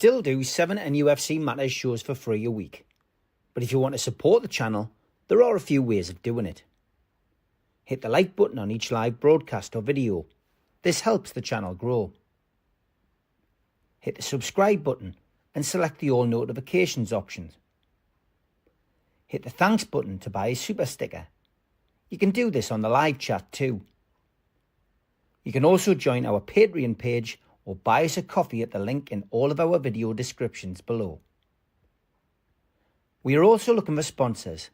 still do 7 NUFC Matters shows for free a week. But if you want to support the channel, there are a few ways of doing it. Hit the like button on each live broadcast or video. This helps the channel grow. Hit the subscribe button and select the all notifications options. Hit the thanks button to buy a super sticker. You can do this on the live chat too. You can also join our Patreon page or buy us a coffee at the link in all of our video descriptions below. We are also looking for sponsors.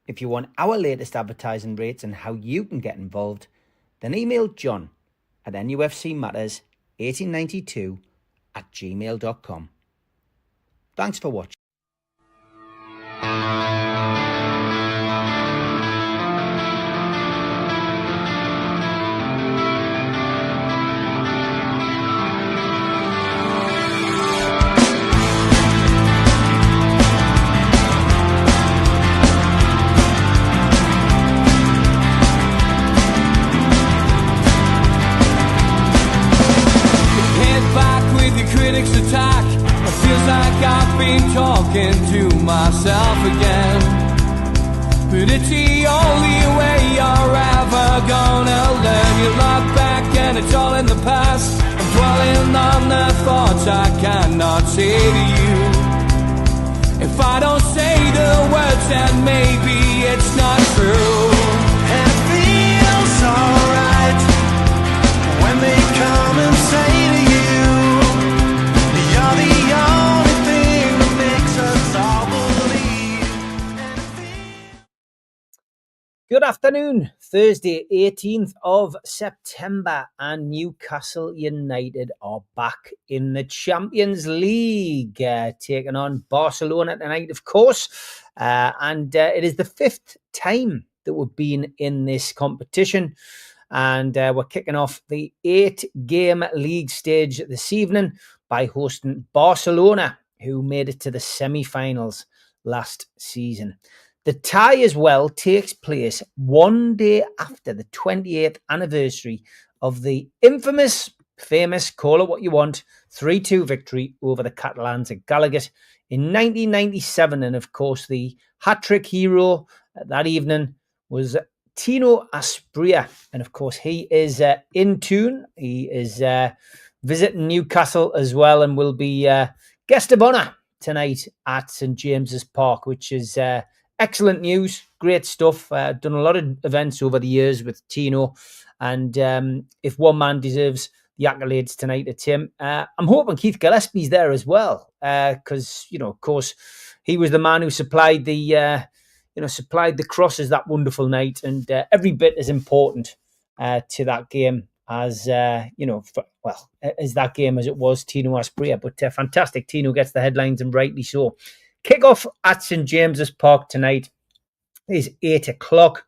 If you want our latest advertising rates and how you can get involved, then email John at nufcmatters1892@gmail.com. Thanks for watching. Critics attack. It feels like I've been talking to myself again. But it's the only way you're ever gonna learn. You look back and it's all in the past. I'm dwelling on the thoughts I cannot say to you. If I don't say the words, then maybe it's not true. And it feels alright when they come and say to you, you're the only thing that makes us all believe. Good afternoon, Thursday 18th of September, and Newcastle United are back in the Champions League, taking on Barcelona tonight, of course, and it is the fifth time that we've been in this competition. And we're kicking off the 8-game league stage this evening by hosting Barcelona, who made it to the semi-finals last season. The tie as well takes place one day after the 28th anniversary of the famous, call it what you want, 3-2 victory over the Catalans at Gallagher in 1997. And of course, the hat-trick hero that evening was Tino Asprilla, and of course he is in tune. He is visiting Newcastle as well, and will be guest of honour tonight at St James's Park, which is excellent news, great stuff. Done a lot of events over the years with Tino, and if one man deserves the accolades tonight, it's him. I'm hoping Keith Gillespie's there as well, because of course, he was the man who supplied the crosses that wonderful night, and every bit as important to that game as as that game as it was Tino Asprilla. But fantastic, Tino gets the headlines, and rightly so. Kick-off at St James's Park tonight is 8 o'clock.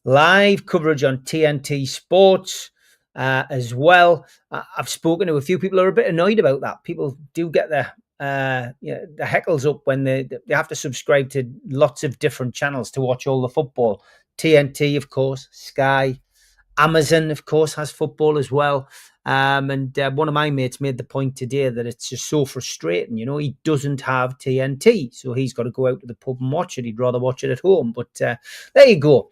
Live coverage on TNT Sports as well. I've spoken to a few people who are a bit annoyed about that. People do get the heckles up when they have to subscribe to lots of different channels to watch all the football. TNT, of course, Sky, Amazon, of course, has football as well. And one of my mates made the point today that it's just so frustrating. He doesn't have TNT, so he's got to go out to the pub and watch it. He'd rather watch it at home. But there you go.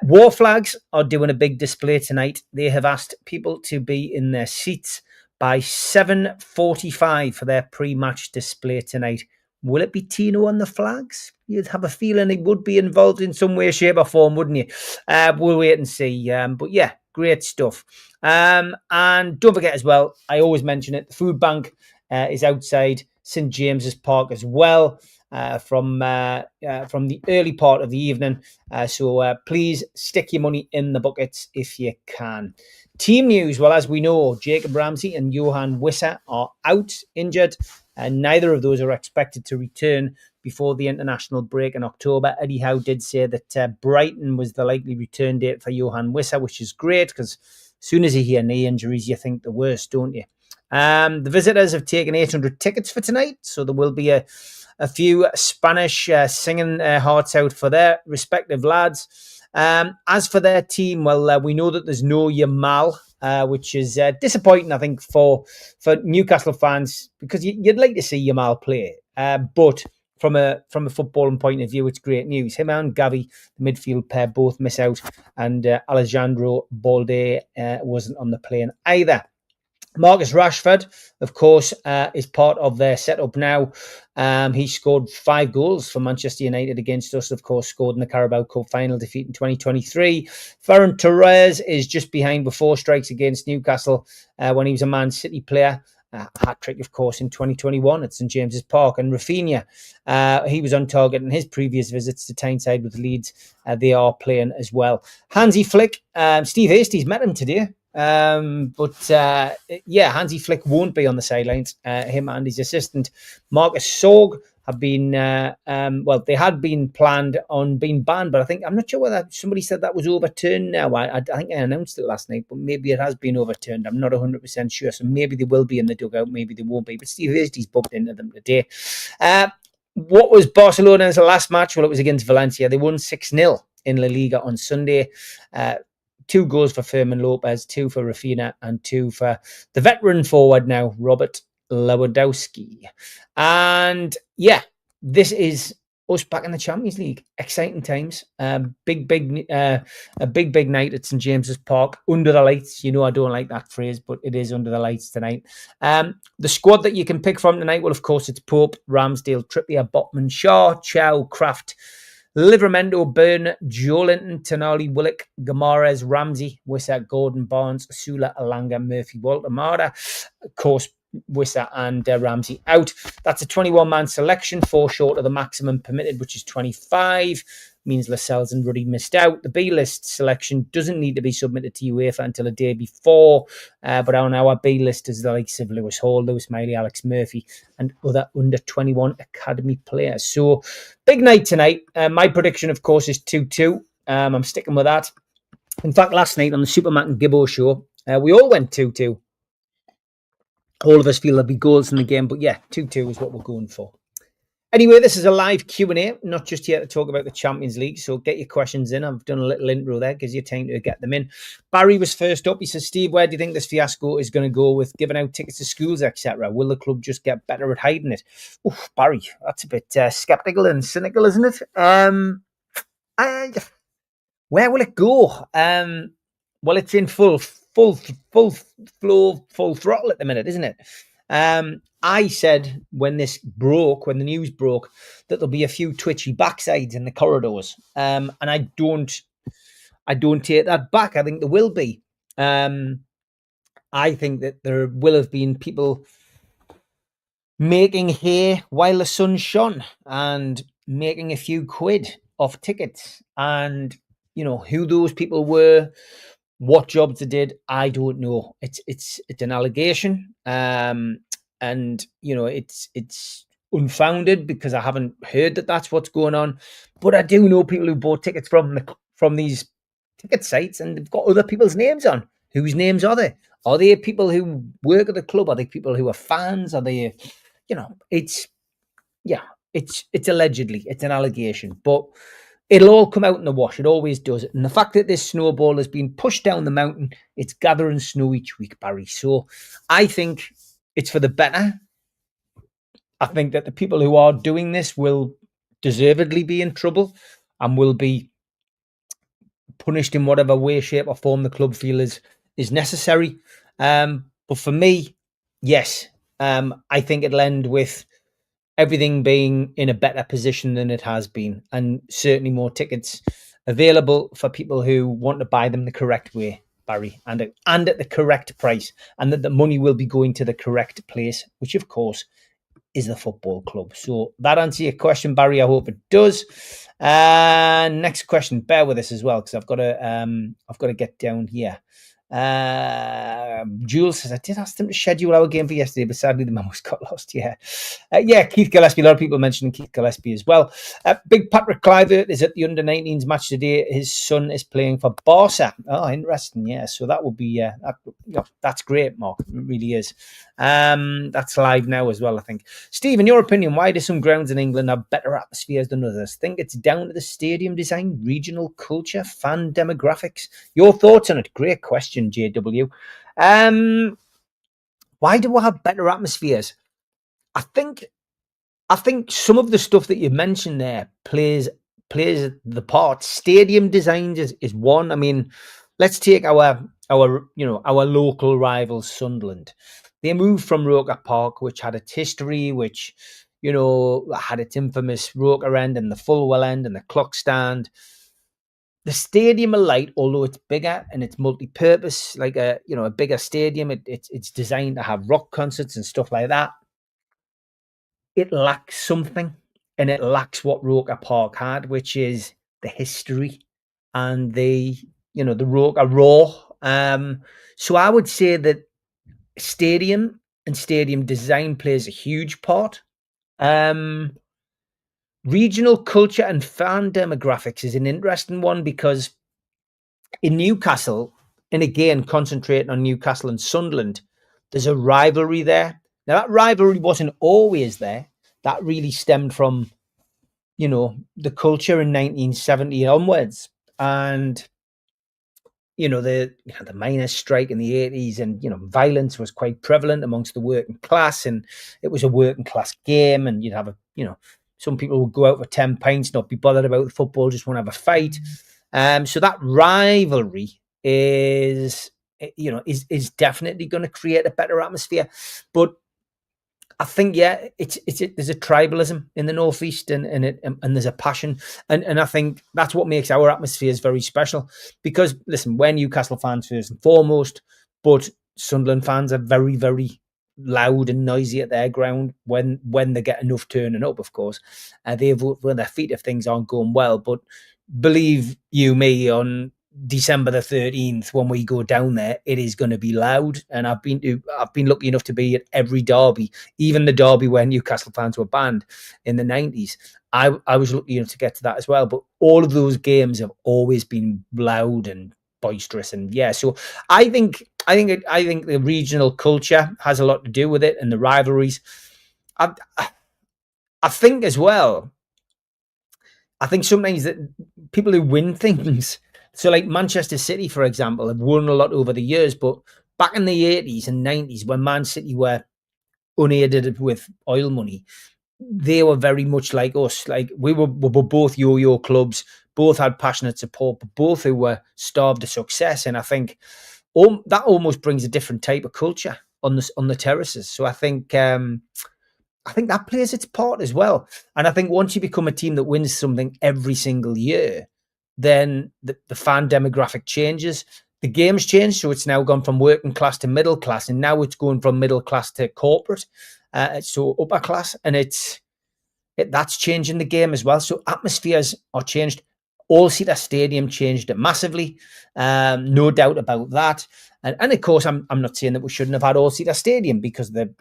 War Flags are doing a big display tonight. They have asked people to be in their seats by 7:45 for their pre-match display tonight. Will it be Tino on the flags? You'd have a feeling he would be involved in some way, shape or form, wouldn't you? We'll wait and see. But yeah, great stuff. And don't forget as well, I always mention it, the food bank is outside St James's Park as well from the early part of the evening. So please stick your money in the buckets if you can. Team news, well, as we know, Jacob Ramsey and Johan Wissa are out injured, and neither of those are expected to return before the international break in October. Eddie Howe did say that Brighton was the likely return date for Johan Wissa, which is great, because as soon as you hear knee injuries, you think the worst, don't you? The visitors have taken 800 tickets for tonight, so there will be a few Spanish singing hearts out for their respective lads. As for their team, well, we know that there's no Yamal, which is disappointing, I think, for Newcastle fans, because you'd like to see Yamal play. But from a footballing point of view, it's great news. Him and Gavi, the midfield pair, both miss out, and Alejandro Balde wasn't on the plane either. Marcus Rashford, of course, is part of their setup now. He scored 5 goals for Manchester United against us, of course, scored in the Carabao Cup final defeat in 2023. Ferran Torres is just behind with 4 strikes against Newcastle when he was a Man City player. Hat-trick, of course, in 2021 at St James's Park. And Rafinha, he was on target in his previous visits to Tyneside with Leeds. They are playing as well. Hansi Flick, Steve Hastie's met him today. Hansi Flick won't be on the sidelines. Him and his assistant Marcus Sorg have been they had been planned on being banned, but I'm not sure whether somebody said that was overturned now. I think I announced it last night, but maybe it has been overturned. I'm not 100% sure, so maybe they will be in the dugout, maybe they won't be, but Steve Hastie's booked into them today. What was Barcelona's last match? Well, it was against Valencia. They won 6-0 in La Liga on Sunday. 2 goals for Fermin Lopez, 2 for Rafinha, and 2 for the veteran forward now, Robert Lewandowski. And yeah, this is us back in the Champions League. Exciting times. A big night at St James's Park under the lights. You know I don't like that phrase, but it is under the lights tonight. The squad that you can pick from tonight, well, of course, it's Pope, Ramsdale, Trippier, Botman, Shaw, Chow, Kraft, Livramento, Byrne, Joelinton, Tonali, Willock, Guimaraes, Ramsey, Wissa, Gordon, Barnes, Sula, Alanga, Murphy, Walter, Marta. Of course, Wissa and Ramsey out. That's a 21-man selection, 4 short of the maximum permitted, which is 25. Means Lascelles and Ruddy missed out. The B-list selection doesn't need to be submitted to UEFA until a day before, but on our B-list is the likes of Lewis Hall, Lewis Miley, Alex Murphy, and other under-21 academy players. So, big night tonight. My prediction, of course, is 2-2. I'm sticking with that. In fact, last night on the Supermac and Gibbo show, we all went 2-2. All of us feel there'll be goals in the game, but yeah, 2-2 is what we're going for. Anyway, this is a live Q&A, not just here to talk about the Champions League, so get your questions in. I've done a little intro there, gives you time to get them in. Barry was first up. He says, Steve, where do you think this fiasco is going to go with giving out tickets to schools, etc.? Will the club just get better at hiding it? Oof, Barry, that's a bit sceptical and cynical, isn't it? Where will it go? Well, it's in full flow, full throttle at the minute, isn't it? I said when the news broke, that there'll be a few twitchy backsides in the corridors. And I don't take that back. I think there will be. I think that there will have been people making hay while the sun shone and making a few quid off tickets. And, you know, who those people were, what jobs they did, I don't know. It's an allegation. And, you know, it's unfounded because I haven't heard that that's what's going on. But I do know people who bought tickets from these ticket sites and they've got other people's names on. Whose names are they? Are they people who work at the club? Are they people who are fans? Are they, you know, it's allegedly, it's an allegation. But it'll all come out in the wash. It always does. And the fact that this snowball has been pushed down the mountain, it's gathering snow each week, Barry. So I think it's for the better. I think that the people who are doing this will deservedly be in trouble and will be punished in whatever way, shape or form the club feel is necessary. But for me, yes, I think it'll end with everything being in a better position than it has been, and certainly more tickets available for people who want to buy them the correct way, Barry, and at the correct price, and that the money will be going to the correct place, which of course is the football club. So that answers your question, Barry. I hope it does. Next question. Bear with us as well, because I've got to get down here. Jules says, I did ask them to schedule our game for yesterday, but sadly the memos got lost. Yeah. Keith Gillespie. A lot of people mentioning Keith Gillespie as well. Big Patrick Clivert is at the under-19s match today. His son is playing for Barca. Oh, interesting. Yeah. So that would be, that's great, Mark. It really is. That's live now as well, I think. Steve, in your opinion, why do some grounds in England have better atmospheres than others? Think it's down to the stadium design, regional culture, fan demographics? Your thoughts on it? Great question, JW. Why do we have better atmospheres? I think some of the stuff that you mentioned there plays the part. Stadium designs is one. I mean, let's take our local rivals, Sunderland. They moved from Roker Park, which had its history, which had its infamous Roker end and the Fulwell end and the clock stand. The Stadium of Light, although it's bigger and it's multi-purpose, like a bigger stadium, it's designed to have rock concerts and stuff like that. It lacks something, and it lacks what Roker Park had, which is the history and the Roker Raw. So I would say that stadium and stadium design plays a huge part. Regional culture and fan demographics is an interesting one because in Newcastle, and again, concentrating on Newcastle and Sunderland, there's a rivalry there. Now, that rivalry wasn't always there. That really stemmed from, the culture in 1970 onwards. And, the miners' strike in the 80s and, violence was quite prevalent amongst the working class. And it was a working class game. And you'd have some people would go out for 10 pints, not be bothered about the football, just want to have a fight. So that rivalry is definitely going to create a better atmosphere. But I think, there's a tribalism in the Northeast and there's a passion. And I think that's what makes our atmospheres very special because, listen, we're Newcastle fans first and foremost, but Sunderland fans are very, very loud and noisy at their ground when they get enough turning up, of course. They vote for their feet if things aren't going well. But believe you me, on December the 13th, when we go down there, it is going to be loud. And I've been lucky enough to be at every derby, even the derby where Newcastle fans were banned in the 90s. I was lucky enough to get to that as well. But all of those games have always been loud and boisterous. And so I think the regional culture has a lot to do with it, and the rivalries. I think as well. I think sometimes that people who win things, so like Manchester City, for example, have won a lot over the years, but back in the 80s and 90s, when Man City were unaided with oil money, they were very much like us. Like we were both yo-yo clubs, both had passionate support, but both who were starved of success. And I think that almost brings a different type of culture on the terraces. So I think that plays its part as well. And I think once you become a team that wins something every single year, then the fan demographic changes. The game's changed, so it's now gone from working class to middle class, and now it's going from middle class to corporate, so upper class, and that's changing the game as well. So atmospheres are changed. All-seater stadium changed it massively, no doubt about that. And of course, I'm not saying that we shouldn't have had all-seater stadium because the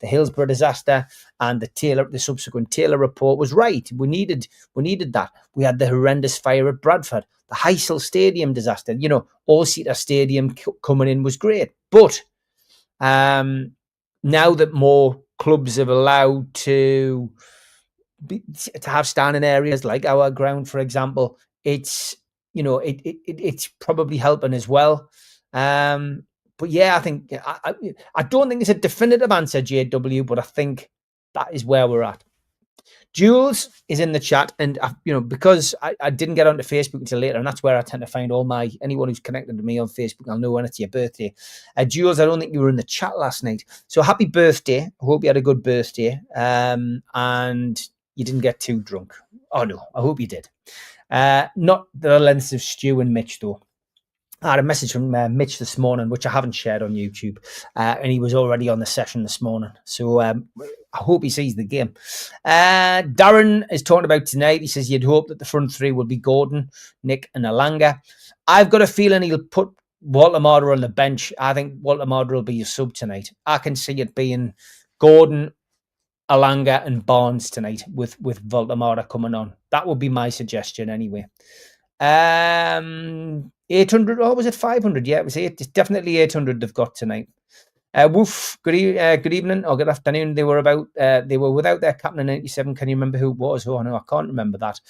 Hillsborough disaster and the subsequent Taylor report was right. We needed that. We had the horrendous fire at Bradford, the Heysel Stadium disaster. All-seater stadium coming in was great, but now that more clubs have allowed to have standing areas like our ground, for example, it's probably helping as well. But I think I don't think it's a definitive answer, JW, but I think that is where we're at. Jules is in the chat, and because I didn't get onto Facebook until later, and that's where I tend to find anyone who's connected to me on Facebook. I'll know when it's your birthday. Jules, I don't think you were in the chat last night, so happy birthday! I hope you had a good birthday, and you didn't get too drunk. Oh no, I hope you did. Not the lengths of Stu and Mitch though. I had a message from Mitch this morning, which I haven't shared on YouTube, and he was already on the session this morning. So I hope he sees the game. Darren is talking about tonight. He says you'd hope that the front three would be Gordon, Nick and Alanga. I've got a feeling he'll put Walter on the bench. I think Walter will be your sub tonight. I can see it being Gordon, Alanga and Barnes tonight with Voldemort coming on. That would be my suggestion anyway. 800, or was it 500? Yeah, it was eight. It's definitely 800 they've got tonight. Woof, good evening or good afternoon. They were without their captain in 97. Can you remember who it was? Oh no, I can't remember that.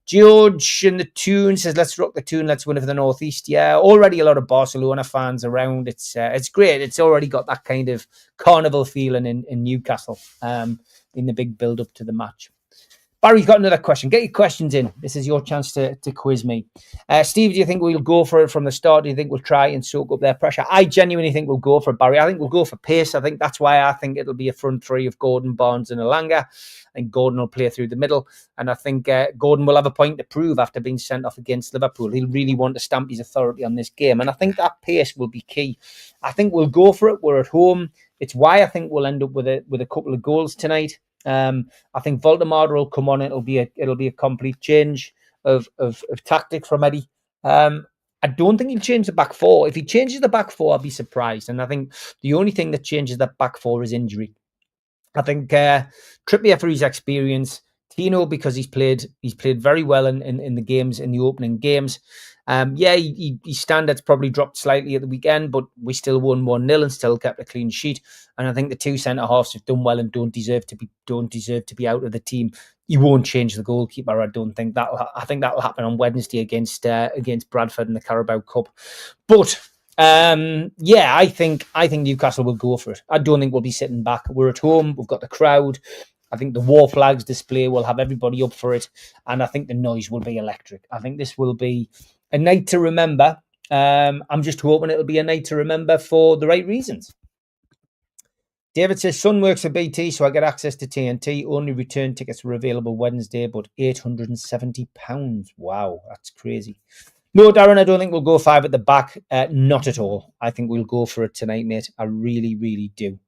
George in the tune says, let's rock the tune, let's win for the Northeast. Yeah, already a lot of Barcelona fans around. It's great. It's already got that kind of carnival feeling in Newcastle in the big build up to the match. Barry's got another question. Get your questions in. This is your chance to quiz me. Steve, do you think we'll go for it from the start? Do you think we'll try and soak up their pressure? I genuinely think we'll go for it, Barry. I think we'll go for pace. I think that's why I think it'll be a front three of Gordon, Barnes and Alanga. I think Gordon will play through the middle. And I think Gordon will have a point to prove after being sent off against Liverpool. He'll really want to stamp his authority on this game. And I think that pace will be key. I think we'll go for it. We're at home. It's why I think we'll end up with a couple of goals tonight. I think Voldemort will come on. It'll be a complete change of tactics from Eddie. I don't think he'll change the back four. If he changes the back four, I'll be surprised. And I think the only thing that changes that back four is injury. I think Trippier for his experience, Tino because he's played very well in the games, in the opening games. His standards probably dropped slightly at the weekend, but we still won 1-0 and still kept a clean sheet. And I think the two centre halves have done well and don't deserve to be out of the team. He won't change the goalkeeper. I don't think that. I think that'll happen on Wednesday against Bradford in the Carabao Cup. But I think Newcastle will go for it. I don't think we'll be sitting back. We're at home. We've got the crowd. I think the war flags display will have everybody up for it, and I think the noise will be electric. I think this will be a night to remember. I'm just hoping it'll be a night to remember for the right reasons. David says, son works for BT, so I get access to TNT. Only return tickets were available Wednesday, but £870. Wow, that's crazy. No, Darren, I don't think we'll go 5 at the back. Not at all. I think we'll go for it tonight, mate. I really, really do.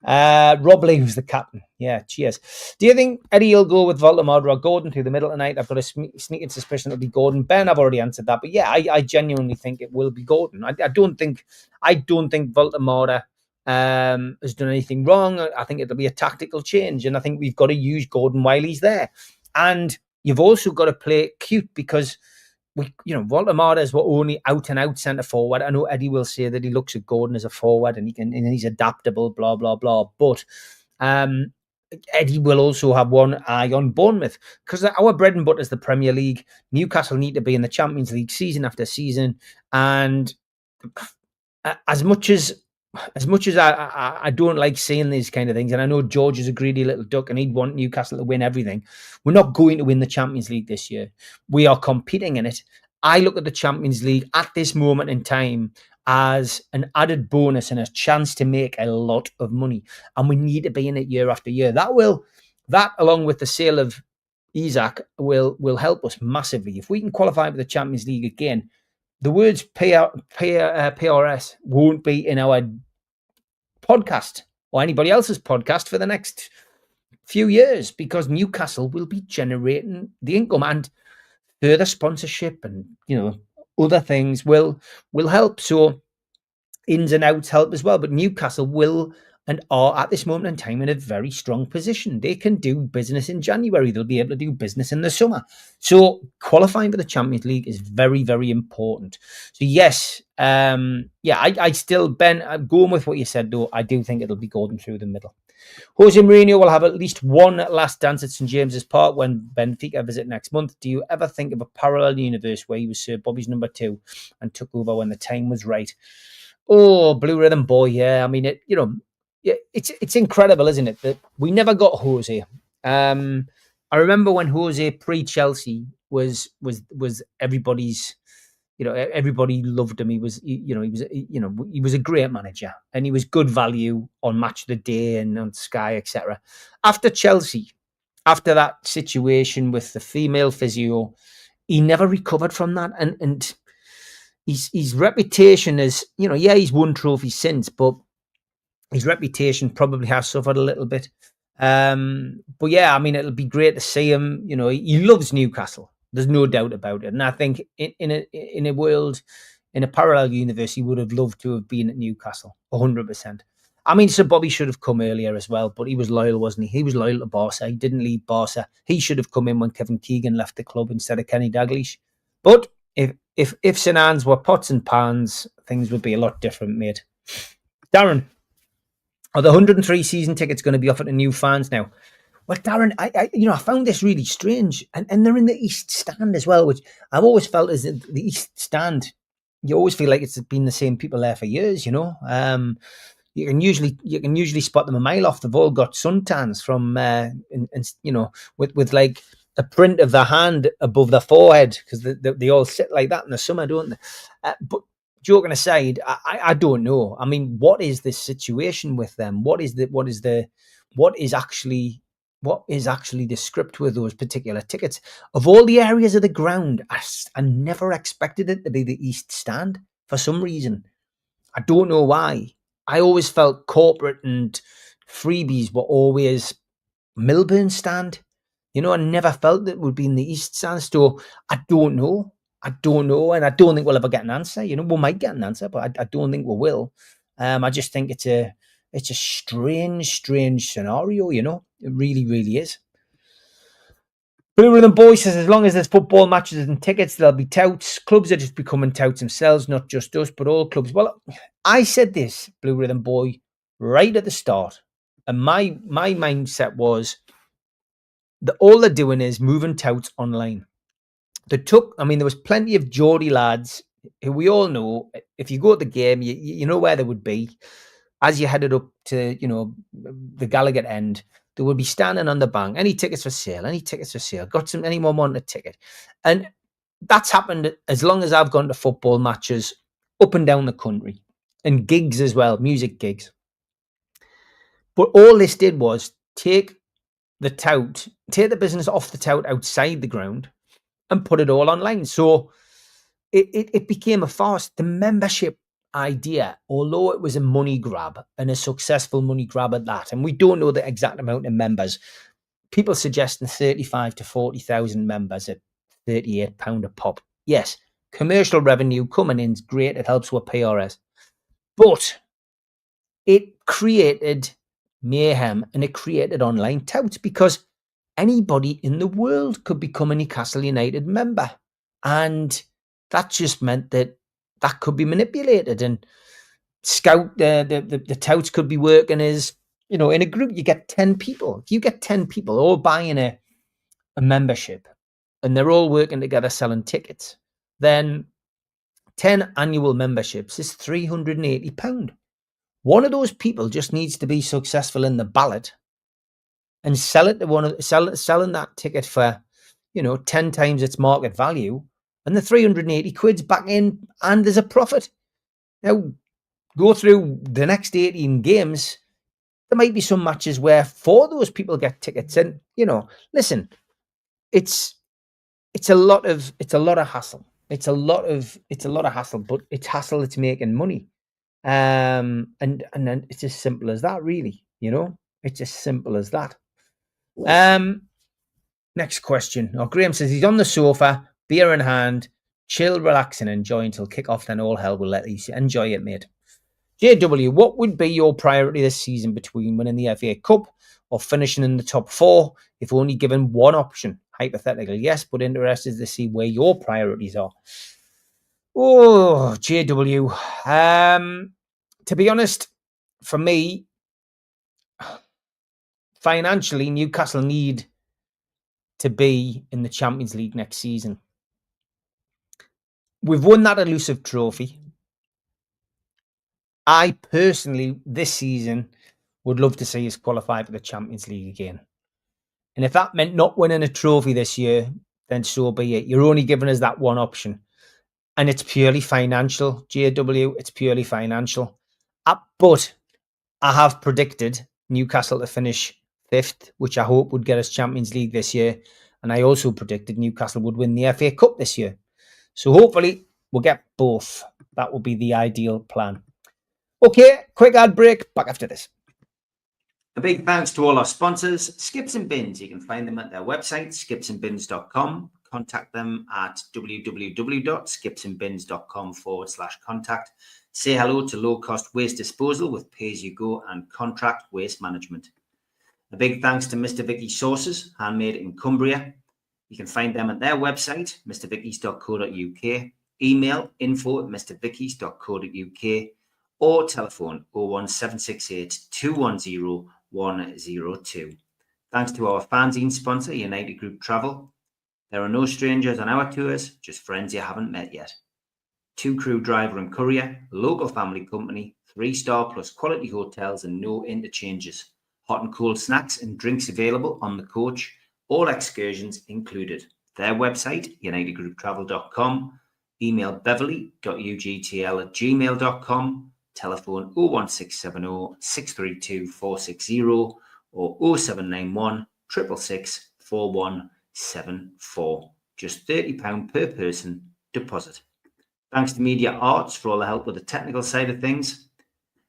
Rob Lee, who's the captain. Yeah, cheers. Do you think Eddie will go with Voldemort or Gordon through the middle tonight? I've got a sneaking suspicion it'll be Gordon. Ben, I've already answered that, but yeah, I genuinely think it will be Gordon. I don't think Voldemort has done anything wrong. I think it'll be a tactical change, and I think we've got to use Gordon while he's there. And you've also got to play cute because Voldemort is what only out and out centre forward. I know Eddie will say that he looks at Gordon as a forward and he's adaptable, blah blah blah. But Eddie will also have one eye on Bournemouth because our bread and butter is the Premier League. Newcastle need to be in the Champions League season after season, and as much as I don't like seeing these kind of things, and I know George is a greedy little duck and he'd want Newcastle to win everything, we're not going to win the Champions League this year. We are competing in it. I look at the Champions League at this moment in time as an added bonus and a chance to make a lot of money, and we need to be in it year after year. That along with the sale of Isaac will help us massively. If we can qualify for the Champions League again, the words PRS won't be in our podcast or anybody else's podcast for the next few years because Newcastle will be generating the income, and further sponsorship and other things will help. So ins and outs help as well. But Newcastle will and are at this moment in time in a very strong position. They can do business in January. They'll be able to do business in the summer. So qualifying for the Champions League is very, very important. So yes, I still, Ben, I'm going with what you said, though. I do think it'll be Gordon through the middle. Jose Mourinho will have at least one last dance at St James's Park when Benfica visit next month. Do you ever think of a parallel universe where he was Sir Bobby's number 2 and took over when the time was right? Oh, Blue Rhythm Boy, yeah. I mean, it's incredible, isn't it, that we never got Jose. I remember when Jose pre-Chelsea was everybody's, everybody loved him. He was a great manager and he was good value on Match of the Day and on Sky, etc. After Chelsea, after that situation with the female physio, he never recovered from that, and his reputation is, he's won trophies since, but his reputation probably has suffered a little bit. But yeah, I mean, it'll be great to see him. He loves Newcastle. There's no doubt about it. And I think in a world, in a parallel universe, he would have loved to have been at Newcastle, 100%. I mean, Sir Bobby should have come earlier as well, but he was loyal, wasn't he? He was loyal to Barca. He didn't leave Barca. He should have come in when Kevin Keegan left the club instead of Kenny Dalglish. But if St Anne's were pots and pans, things would be a lot different, mate. Darren, are the 103 season tickets going to be offered to new fans now? Well, Darren, I found this really strange, and they're in the East Stand as well, which I've always felt is the East Stand. You always feel like it's been the same people there for years, you know. You can usually spot them a mile off. They've all got suntans from, with like a print of their hand above their forehead, because they all sit like that in the summer, don't they? But joking aside, I don't know. I mean, what is the situation with them? What is actually the script with those particular tickets? Of all the areas of the ground, I never expected it to be the East Stand for some reason. I don't know why. I always felt corporate and freebies were always Milburn Stand. You know, I never felt it would be in the East Stand. So I don't know. And I don't think we'll ever get an answer. You know, we might get an answer, but I don't think we will. I just think it's a strange scenario, you know. It really, really is. Blue Rhythm Boy says, as long as there's football matches and tickets, there'll be touts. Clubs are just becoming touts themselves, not just us, but all clubs. Well, I said this, Blue Rhythm Boy, right at the start. And my mindset was that all they're doing is moving touts online. There was plenty of Geordie lads who we all know, if you go to the game, you know where they would be. As you headed up to, you know, the Gallagher end, they would be standing on the bank. Any tickets for sale? Anyone want a ticket? And that's happened as long as I've gone to football matches up and down the country, and gigs as well, music gigs. But all this did was take the business off the tout outside the ground and put it all online. So it became a farce. The membership idea, although it was a money grab and a successful money grab at that, and we don't know the exact amount of members, people suggesting 35 to 40,000 members at £38 a pop. Yes, commercial revenue coming in is great. It helps with PRS. But it created mayhem and it created online touts, because anybody in the world could become a Newcastle United member. And that just meant that could be manipulated, and the touts could be working as, you know, in a group, you get 10 people. If you get 10 people all buying a membership and they're all working together selling tickets, then 10 annual memberships is £380. One of those people just needs to be successful in the ballot and selling that ticket for, you know, 10 times its market value, and the 380 quid's back in, and there's a profit. Now, go through the next 18 games, there might be some matches where 4 of those people get tickets, and, you know, listen, it's a lot of hassle. It's a lot of hassle, but it's hassle that's making money. And then it's as simple as that, really. You know, it's as simple as that. Next question. Graham says he's on the sofa, beer in hand, chill, relax, and enjoy until kick-off. Then all hell will let you enjoy it, mate. JW, what would be your priority this season between winning the FA Cup or finishing in the top 4, if only given one option? Hypothetically, yes, but interested to see where your priorities are. Oh, JW. To be honest, for me, financially, Newcastle need to be in the Champions League next season. We've won that elusive trophy. I personally, this season, would love to see us qualify for the Champions League again. And if that meant not winning a trophy this year, then so be it. You're only giving us that one option. And it's purely financial, JW. It's purely financial. But I have predicted Newcastle to finish 5th, which I hope would get us Champions League this year. And I also predicted Newcastle would win the FA Cup this year. So hopefully we'll get both. That will be the ideal plan. Okay, quick ad break. Back after this. A big thanks to all our sponsors, Skips and Bins. You can find them at their website, skipsandbins.com. contact them at www.skipsandbins.com/contact. Say hello to low-cost waste disposal with pay-as-you-go and contract waste management. A big thanks to Mr. Vicky's Sauces, handmade in Cumbria. You can find them at their website, mrvickys.co.uk, email info@mrvickys.co.uk, or telephone 01768 210 102. Thanks to our fanzine sponsor, United Group Travel. There are no strangers on our tours, just friends you haven't met yet. 2 crew driver and courier, local family company, 3-star plus quality hotels and no interchanges. Hot and cold snacks and drinks available on the coach, all excursions included. Their website, unitedgrouptravel.com, email beverly.ugtl@gmail.com, telephone 01670 632 460 or 0791 666 4174. Just £30 per person deposit. Thanks to Media Arts for all the help with the technical side of things.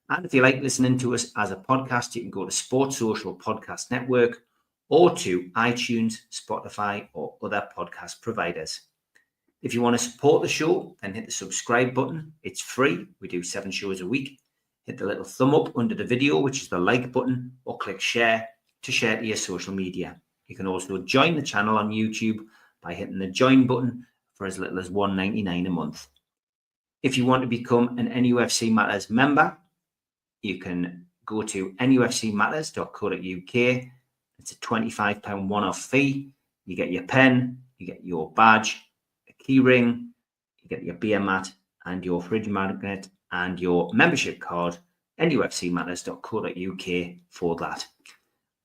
And if you like listening to us as a podcast, you can go to Sports Social Podcast Network or to iTunes, Spotify, or other podcast providers. If you want to support the show, then hit the subscribe button. It's free. We do 7 shows a week. Hit the little thumb up under the video, which is the like button, or click share to share to your social media. You can also join the channel on YouTube by hitting the join button for as little as $1.99 a month. If you want to become an NUFC Matters member, you can go to nufcmatterspodcast.co.uk. It's a £25 one-off fee. You get your pen, you get your badge, a key ring, you get your beer mat and your fridge magnet and your membership card, nufcmatterspodcast.co.uk for that.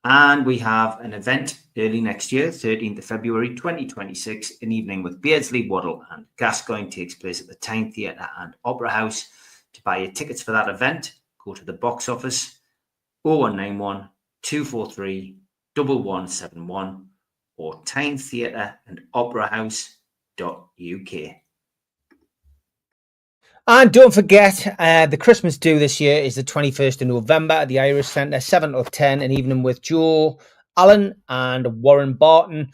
And we have an event early next year, 13th of February 2026, an evening with Beardsley, Waddle and Gascoigne takes place at the Tyne Theatre and Opera House. To buy your tickets for that event, go to the box office 0191 243 1171 or Tyne Theatre and Opera House.uk. And don't forget, the Christmas do this year is the 21st of November at the Irish Centre, 7 till 10, an evening with Joe Allen and Warren Barton.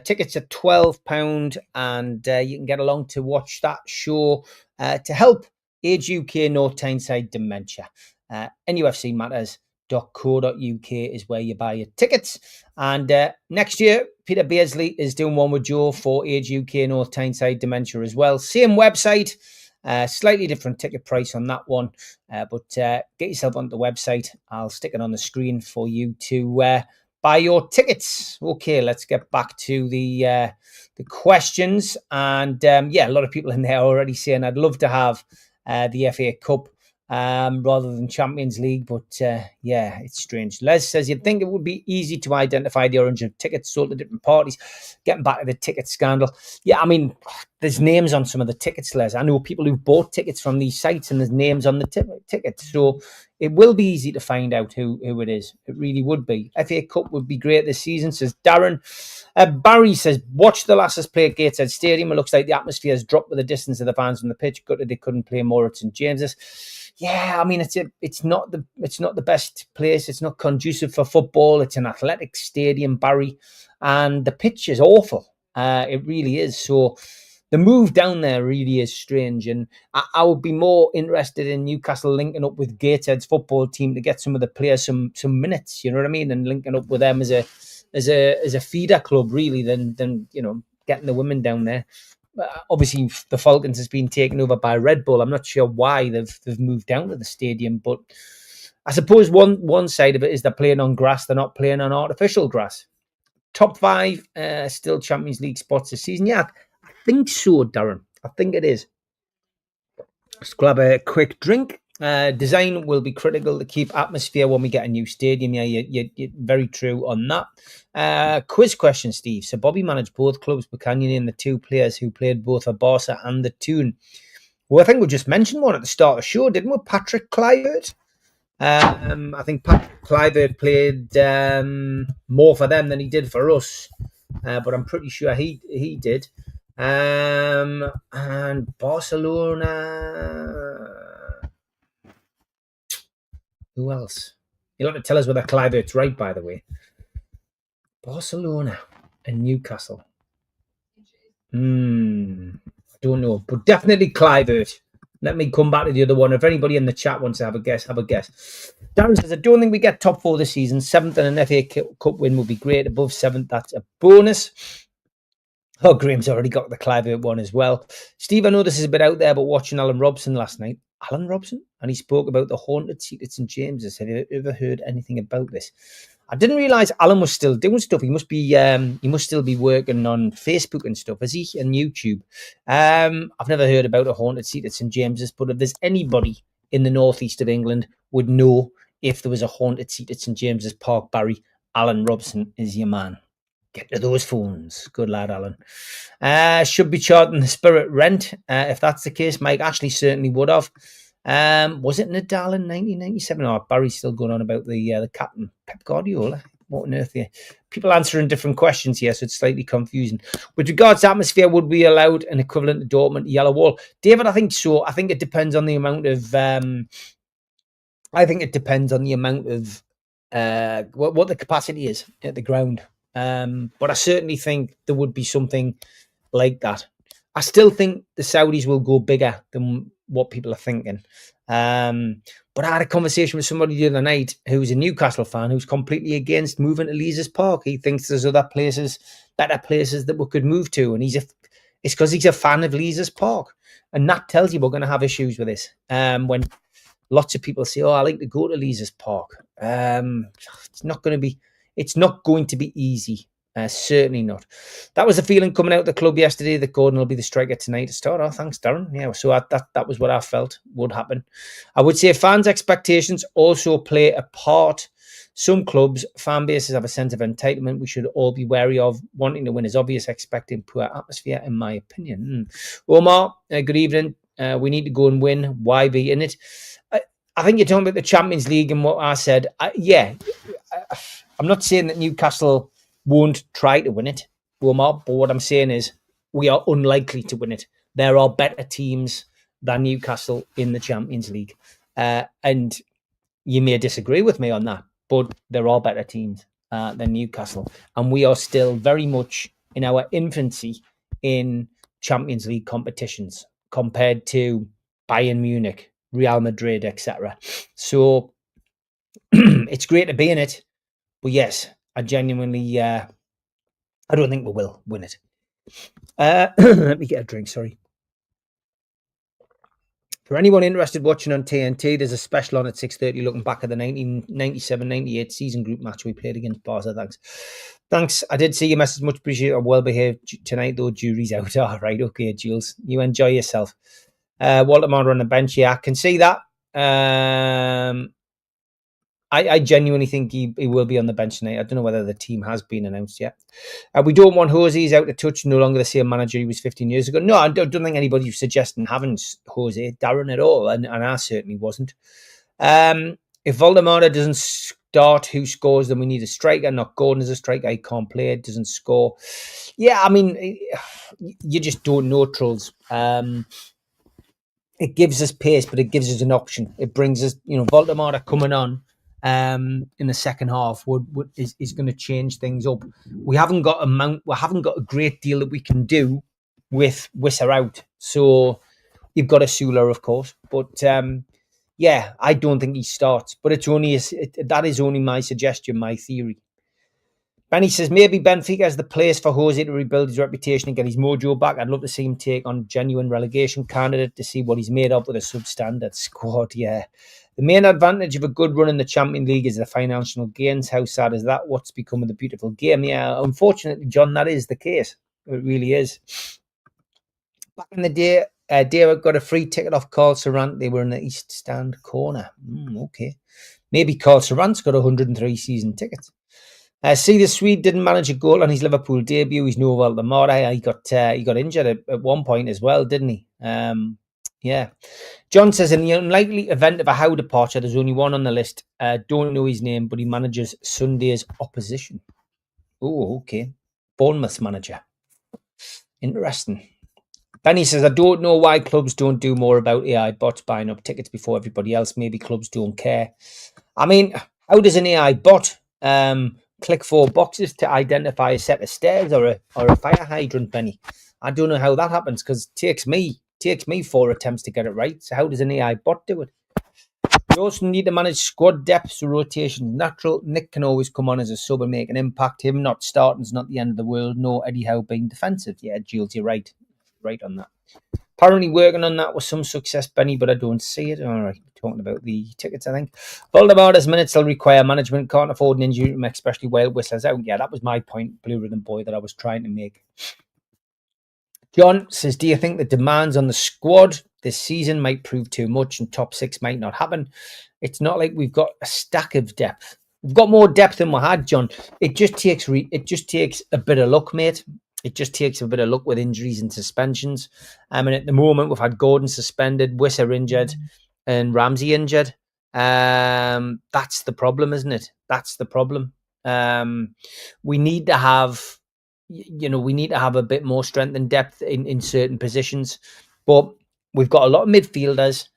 Tickets are £12 and you can get along to watch that show to help Age UK North Tyneside Dementia. nufcmatters.co.uk is where you buy your tickets. And next year, Peter Beardsley is doing one with Joe for Age UK North Tyneside Dementia as well. Same website. Slightly different ticket price on that one, but get yourself on the website. I'll stick it on the screen for you to buy your tickets. Okay, let's get back to the questions. And a lot of people in there are already saying I'd love to have the FA Cup rather than Champions League, but it's strange. Les says you'd think it would be easy to identify the origin of tickets sold to different parties. Getting back to the ticket scandal, I mean, there's names on some of the tickets, Les. I know people who've bought tickets from these sites and there's names on the tickets, so it will be easy to find out who it is. It really would be. FA Cup would be great this season, says Darren. Barry says, watch the Lasses play at Gateshead Stadium. It looks like the atmosphere has dropped with the distance of the fans from the pitch. Gutted they couldn't play more at St James's. Yeah, I mean, it's not the best place. It's not conducive for football. It's an athletic stadium, Barry, and the pitch is awful. It really is. So the move down there really is strange, and I would be more interested in Newcastle linking up with Gateshead's football team to get some of the players some minutes. You know what I mean, and linking up with them as a feeder club, really, than getting the women down there. Obviously, the Falcons has been taken over by Red Bull. I'm not sure why they've moved down to the stadium, but I suppose one side of it is they're playing on grass. They're not playing on artificial grass. Top 5 still Champions League spots this season. Yeah, I think so, Darren. I think it is. Let's grab a quick drink. Design will be critical to keep atmosphere when we get a new stadium. Yeah, you're very true on that. Quiz question, Steve. So Bobby managed both clubs, but can you name the 2 players who played both for Barca and the Tyne? Well, I think we just mentioned one at the start of the show, didn't we? Patrick Kluivert. I think Patrick Kluivert played more for them than he did for us, but I'm pretty sure he did. And Barcelona. Who else? You'll have to tell us whether Kluivert's right, by the way. Barcelona and Newcastle. I don't know, but definitely Clivert. Let me come back to the other one. If anybody in the chat wants to have a guess, have a guess. Darren says, I don't think we get top 4 this season. 7th and an FA Cup win would be great. Above 7th, that's a bonus. Oh, Graham's already got the Clivert one as well. Steve, I know this is a bit out there, but watching Alan Robson last night. Alan Robson? And he spoke about the haunted seat at St James's. Have you ever heard anything about this? I didn't realise Alan was still doing stuff. He must still be working on Facebook and stuff, is he? And YouTube. I've never heard about a haunted seat at St James's, but if there's anybody in the northeast of England would know if there was a haunted seat at St James's Park, Barry, Alan Robson is your man. Get to those phones. Good lad, Alan. Should be charging the Spirit rent. If that's the case, Mike Ashley certainly would have. Was it Nadal in 1997? Oh, Barry's still going on about the captain, Pep Guardiola. What on earth? People answering different questions here, so it's slightly confusing. With regards to atmosphere, would we allowed an equivalent to Dortmund yellow wall? David, I think so. I think it depends on the amount of... what the capacity is at the ground. But I certainly think there would be something like that. I still think the Saudis will go bigger than what people are thinking. But I had a conversation with somebody the other night who's a Newcastle fan who's completely against moving to Leazes Park. He thinks there's other places, better places that we could move to. And it's because he's a fan of Leazes Park. And that tells you we're going to have issues with this. When lots of people say, oh, I like to go to Leazes Park. It's not going to be easy. Certainly not. That was the feeling coming out of the club yesterday that Gordon will be the striker tonight to start. Oh, thanks, Darren. Yeah, so that was what I felt would happen. I would say fans' expectations also play a part. Some clubs, fan bases have a sense of entitlement we should all be wary of. Wanting to win is obvious, expecting poor atmosphere, in my opinion. Omar, good evening. We need to go and win. Why be in it? I think you're talking about the Champions League and what I said. I'm not saying that Newcastle won't try to win it, Omar, but what I'm saying is we are unlikely to win it. There are better teams than Newcastle in the Champions League. And you may disagree with me on that, but there are better teams than Newcastle. And we are still very much in our infancy in Champions League competitions compared to Bayern Munich, Real Madrid, etc. So it's great to be in it. But yes, I genuinely, I don't think we will win it. Let me get a drink, sorry. For anyone interested watching on TNT, there's a special on at 6:30 looking back at the 1997-98 season group match we played against Barca. Thanks. I did see your message. Much appreciated. I'm well behaved tonight, though. Jury's out. All right. Okay, Jules. You enjoy yourself. Walter Marder on the bench. Yeah, I can see that. I genuinely think he will be on the bench tonight. I don't know whether the team has been announced yet. We don't want Jose. He's out of touch. No longer the same manager he was 15 years ago. No, I don't think anybody was suggesting having Jose, Darren, at all. And I certainly wasn't. If Valdemar doesn't start, who scores? Then we need a striker. Not Gordon as a striker. He can't play. It doesn't score. Yeah, I mean, you just don't know, Trolls. It gives us pace, but it gives us an option. It brings us, Valdemar coming on. In the second half is going to change things up. We haven't got a great deal that we can do with Wisser out. So you've got a Sula, of course, but I don't think he starts. But that is only my suggestion, my theory. Benny says maybe Benfica is the place for Jose to rebuild his reputation and get his mojo back. I'd love to see him take on genuine relegation candidate to see what he's made of with a substandard squad. Yeah. The main advantage of a good run in the Champions League is the financial gains. How sad is that? What's become of the beautiful game? Yeah, unfortunately, John, that is the case. It really is. Back in the day, Derek got a free ticket off Carl Sarant. They were in the East Stand corner. Okay. Maybe Carl Sarant's got 103 season tickets. See, the Swede didn't manage a goal on his Liverpool debut. He's no Valdemar. He got injured at one point as well, didn't he? Yeah. John says, in the unlikely event of a Howe departure, there's only one on the list. Don't know his name, but he manages Sunday's opposition. Oh, okay. Bournemouth's manager. Interesting. Benny says, I don't know why clubs don't do more about AI bots buying up tickets before everybody else. Maybe clubs don't care. I mean, how does an AI bot click 4 boxes to identify a set of stairs or a fire hydrant, Benny. I don't know how that happens because it takes me 4 attempts to get it right. So how does an AI bot do it? We also need to manage squad depth, so rotation natural. Nick can always come on as a sub and make an impact. Him not starting is not the end of the world. No Eddie Howe being defensive. Yeah, Jules, you're right. Right on that. Apparently working on that with some success, Benny, but I don't see it. All right, talking about the tickets, I think. Voldemort's minutes will require management. Can't afford an injury, especially while Whistler's out. Yeah, that was my point, Blue Rhythm Boy, that I was trying to make. John says, do you think the demands on the squad this season might prove too much and top 6 might not happen? It's not like we've got a stack of depth. We've got more depth than we had, John. It just takes a bit of luck, mate. It just takes a bit of luck with injuries and suspensions. And at the moment, we've had Gordon suspended, Wisser injured, and Ramsey injured. That's the problem, isn't it? That's the problem. We need to have a bit more strength and depth in certain positions, but we've got a lot of midfielders.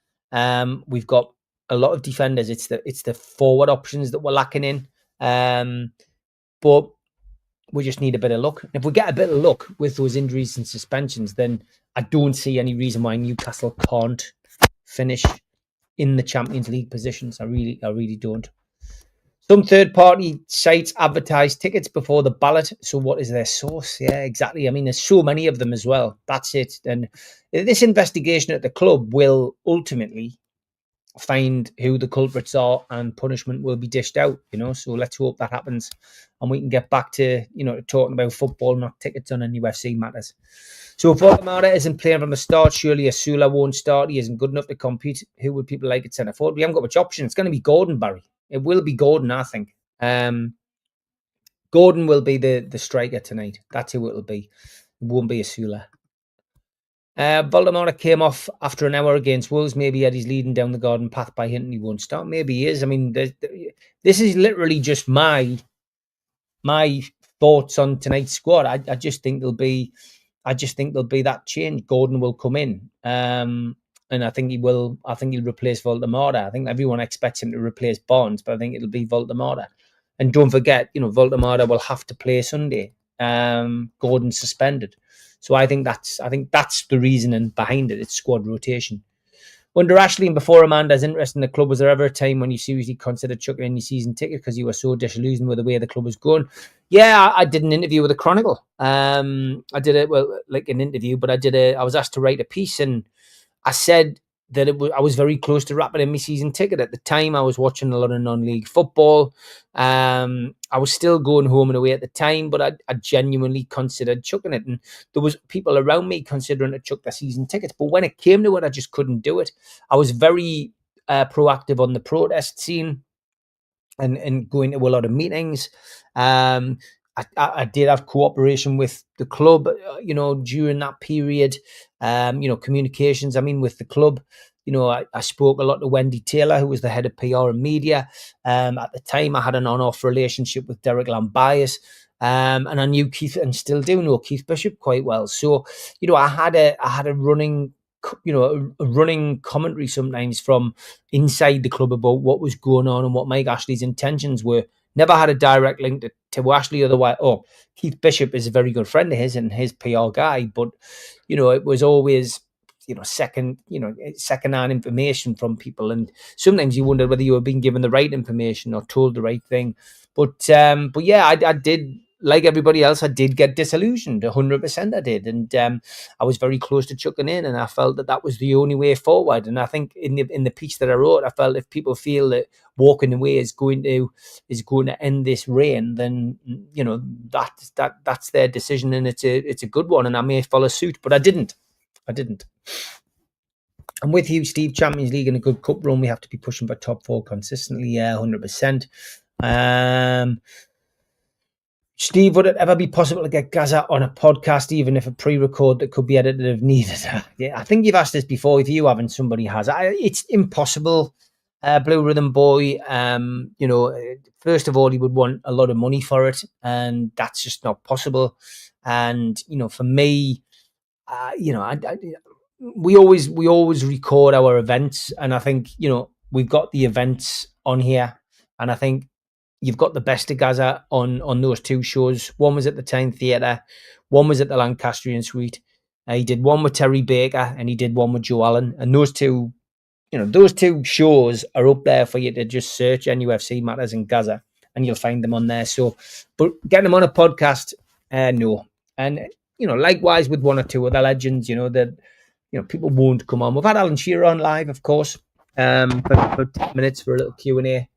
We've got a lot of defenders. It's the forward options that we're lacking in. But we just need a bit of luck. If we get a bit of luck with those injuries and suspensions, then I don't see any reason why Newcastle can't finish in the Champions League positions. I really don't. Some third-party sites advertise tickets before the ballot. So what is their source? Yeah, exactly. I mean, there's so many of them as well. That's it. And this investigation at the club will ultimately find who the culprits are and punishment will be dished out, So let's hope that happens and we can get back to, talking about football, not tickets on NUFC matters. So if Voldemort isn't playing from the start, surely Asula won't start. He isn't good enough to compete. Who would people like at centre forward? We haven't got much option. It's going to be Gordon, Barry. It will be Gordon, I think. Gordon will be the striker tonight. That's who it'll be. It won't be Asula. Voldemort came off after an hour against Wolves. Maybe Eddie's leading down the garden path by hinting he won't start. Maybe he is. I mean, this is literally just my thoughts on tonight's squad. I just think there'll be that change. Gordon will come in. And I think he will. I think he'll replace Voldemort. I think everyone expects him to replace Barnes, but I think it'll be Voldemort. And don't forget, Voldemort will have to play Sunday. Gordon's suspended, so I think that's the reasoning behind it. It's squad rotation. Under Ashley and before Amanda's interest in the club, was there ever a time when you seriously considered chucking in your season ticket because you were so disillusioned with the way the club was going? Yeah, I did an interview with the Chronicle. I did it like an interview, but I was asked to write a piece, and I said that I was very close to wrapping in my season ticket. At the time, I was watching a lot of non-league football. I was still going home and away at the time, but I genuinely considered chucking it. And there was people around me considering to chuck their season tickets. But when it came to it, I just couldn't do it. I was very proactive on the protest scene and going to a lot of meetings. I did have cooperation with the club, during that period, communications, with the club. I spoke a lot to Wendy Taylor, who was the head of PR and media. At the time, I had an on-off relationship with Derek Lambias, and I knew Keith, and still do know Keith Bishop quite well. So, I had a running, a running commentary sometimes from inside the club about what was going on and what Mike Ashley's intentions were. Never had a direct link to Ashley otherwise. Oh, Keith Bishop is a very good friend of his and his PR guy, but it was always second-hand information from people, and sometimes you wonder whether you were being given the right information or told the right thing. But yeah, I did, like everybody else, I did get disillusioned. 100% I did, and I was very close to chucking in, and I felt that was the only way forward. And I think in the piece that I wrote, I felt if people feel that walking away is going to end this reign, then that's their decision, and it's a good one, and I may follow suit, but I didn't. I'm with you, Steve. Champions League and a good cup run, we have to be pushing for top 4 consistently. Yeah, 100%. Steve, would it ever be possible to get Gaza on a podcast, even if a pre-record that could be edited if needed? Yeah, I think you've asked this before. If you haven't, somebody has. It's impossible. Blue Rhythm Boy, first of all, he would want a lot of money for it, and that's just not possible. And for me, we always record our events, and I think we've got the events on here, and I think you've got the best of Gaza on those two shows. One was at the Tyne Theatre, one was at the Lancastrian Suite. He did one with Terry Baker and he did one with Joe Allen. And those two, those two shows are up there for you to just search NUFC Matters in Gaza and you'll find them on there. So, but getting them on a podcast, no. And, likewise with one or two other legends, that, people won't come on. We've had Alan Shearer on live, of course, for 10 minutes for a little Q&A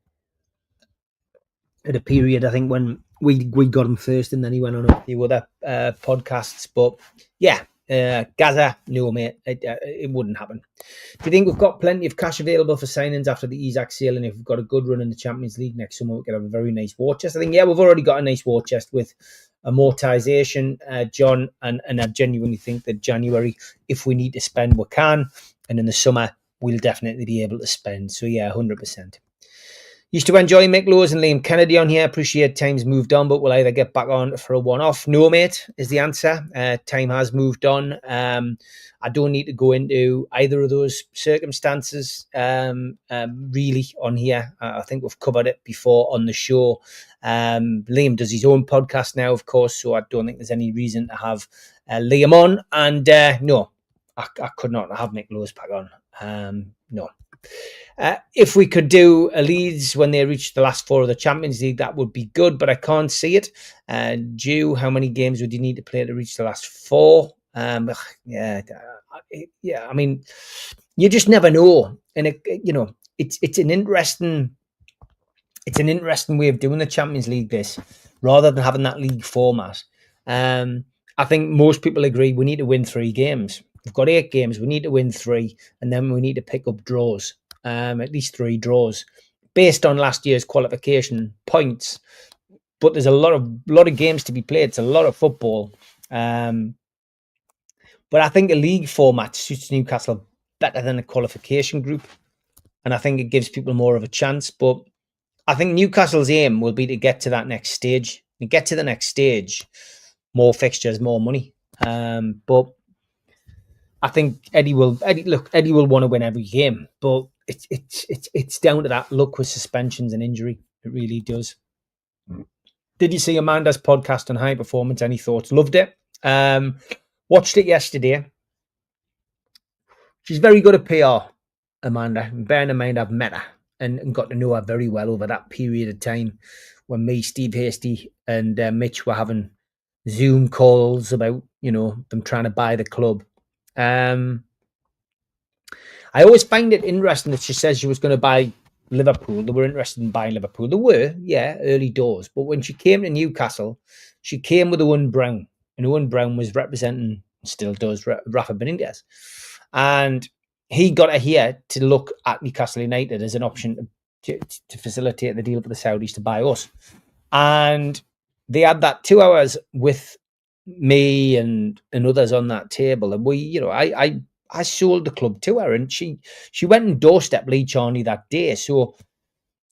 at a period, I think, when we got him first and then he went on a few other podcasts. But yeah, Gaza, no, mate, it wouldn't happen. Do you think we've got plenty of cash available for signings after the Isaac sale? And if we've got a good run in the Champions League next summer, we could have a very nice war chest. I think, yeah, we've already got a nice war chest with amortization, John, and I genuinely think that January, if we need to spend, we can. And in the summer, we'll definitely be able to spend. So, yeah, 100%. Used to enjoy Mick Lowes and Liam Kennedy on here. Appreciate time's moved on, but we'll either get back on for a one-off. No, mate, is the answer. Time has moved on. I don't need to go into either of those circumstances really on here. I think we've covered it before on the show. Liam does his own podcast now, of course, so I don't think there's any reason to have Liam on. And no, I could not have Mick Lowes back on. No. If we could do a Leeds when they reach the last four of the Champions League, that would be good, but I can't see it. How many games would you need to play to reach the last four? Yeah. I mean, you just never know, and it's an interesting way of doing the Champions League. This, rather than having that league format, I think most people agree we need to win 3 games. We've got 8 games. We need to win 3, and then we need to pick up draws, at least 3 draws, based on last year's qualification points. But there's a lot of games to be played. It's a lot of football. But I think a league format suits Newcastle better than a qualification group, and I think it gives people more of a chance. But I think Newcastle's aim will be to get to that next stage. And get to the next stage, more fixtures, more money. But I think Eddie will want to win every game, but it's down to that luck with suspensions and injury. It really does. Did you see Amanda's podcast on high performance? Any thoughts? Loved it. Watched it yesterday. She's very good at PR, Amanda. And bearing in mind I've met her and got to know her very well over that period of time when me, Steve Hasty, and Mitch were having Zoom calls about them trying to buy the club. I always find it interesting that she says she was going to buy Liverpool. They were interested in buying Liverpool. They were, yeah, early doors. But when she came to Newcastle, she came with Owen Brown. And Owen Brown was representing, still does, Rafa Benitez. And he got her here to look at Newcastle United as an option to facilitate the deal for the Saudis to buy us. And they had that 2 hours with me and others on that table, and we, I sold the club to her, and she went and doorstepped Lee Charney that day. So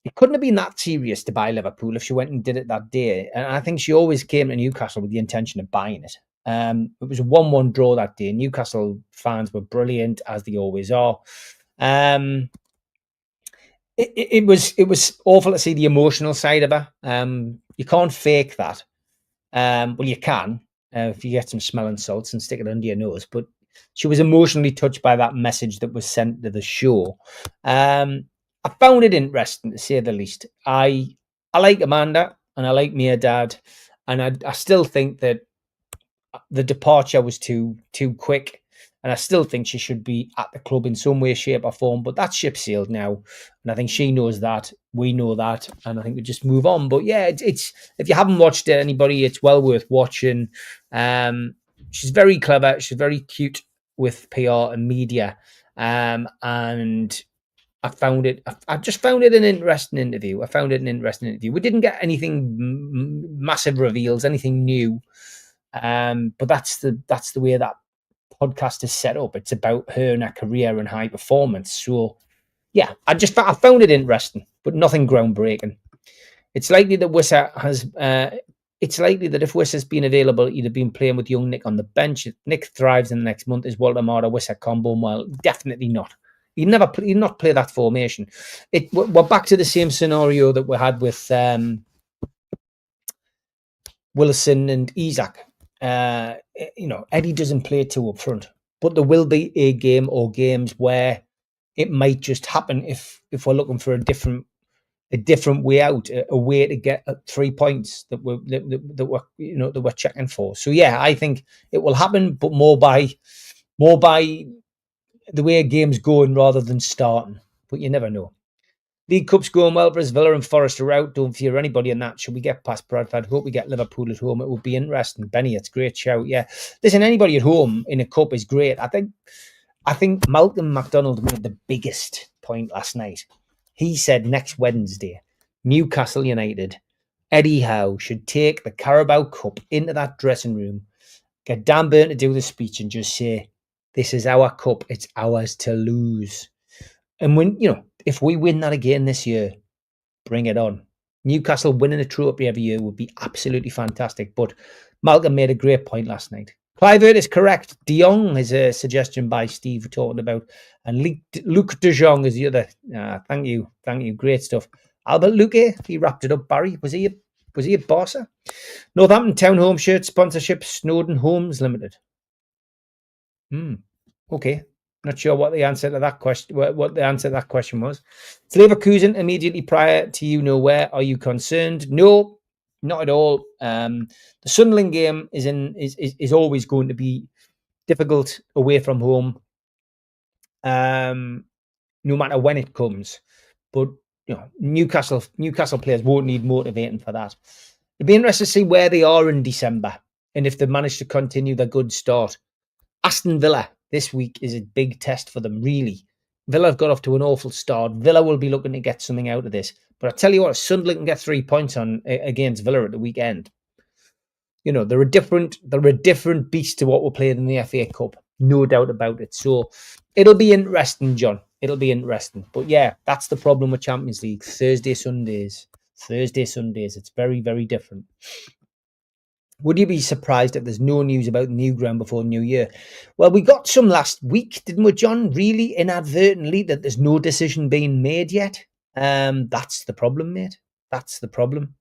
it couldn't have been that serious to buy Liverpool if she went and did it that day. And I think she always came to Newcastle with the intention of buying it. It was a 1-1 draw that day. Newcastle fans were brilliant, as they always are. It was awful to see the emotional side of her. You can't fake that. Well, you can. If you get some smelling salts and stick it under your nose. But she was emotionally touched by that message that was sent to the show. I found it interesting, to say the least. I like Amanda and I like Mia Dad, and I still think that the departure was too quick, and I still think she should be at the club in some way, shape or form, but that ship sailed now, and I think she knows that, we know that, and I think we just move on. But yeah, it's if you haven't watched it, anybody, it's well worth watching. She's very clever, she's very cute with PR and media, and I just found it an interesting interview. We didn't get anything massive reveals, anything new. But that's the way that podcast is set up. It's about her and her career and high performance. So yeah, I found it interesting, but nothing groundbreaking. It's likely that Wissa has. It's likely that if Wissa's been available, he'd have been playing with young Nick on the bench. If Nick thrives in the next month, is Walter Mara Wissa combo? Well, definitely not. He'd not play that formation. We're back to the same scenario that we had with Wilson and Isak. Eddie doesn't play two up front, but there will be a game or games where it might just happen if we're looking for a different way out, a way to get 3 points that we're checking for. So yeah, I think it will happen, but more by the way a game's going rather than starting. But you never know. League Cup's going well for us. Villa and Forest are out. Don't fear anybody in that. Should we get past Bradford? Hope we get Liverpool at home. It would be interesting. Benny, it's a great shout. Yeah. Listen, anybody at home in a cup is great. I think Malcolm McDonald made the biggest point last night. He said next Wednesday, Newcastle United, Eddie Howe should take the Carabao Cup into that dressing room, get Dan Burn to do the speech and just say, this is our cup. It's ours to lose. And if we win that again this year, bring it on. Newcastle winning a trophy every year would be absolutely fantastic. But Malcolm made a great point last night. Clivert is correct. De Jong is a suggestion by Steve talking about. And Luke de Jong is the other. Thank you. Great stuff. Albert Luque, he wrapped it up. Barry, was he a Barca? Northampton Town Home shirt sponsorship, Snowden Homes Limited. Okay. Not sure what the answer to that question. What the answer to that question was. It's Leverkusen immediately prior to you know where. Are you concerned? No, not at all. The Sunderland game is always going to be difficult away from home. No matter when it comes, but Newcastle players won't need motivating for that. It'd be interesting to see where they are in December and if they manage to continue their good start. Aston Villa this week is a big test for them, really. Villa have got off to an awful start. Villa will be looking to get something out of this. But I tell you what, Sunderland can get 3 points on against Villa at the weekend. They're a different beast to what we're playing in the FA Cup. No doubt about it. So it'll be interesting, John. It'll be interesting. But yeah, that's the problem with Champions League. Thursday, Sundays. It's very, very different. Would you be surprised if there's no news about the new ground before New Year? Well, we got some last week, didn't we, John? Really inadvertently, that there's no decision being made yet. That's the problem, mate. That's the problem.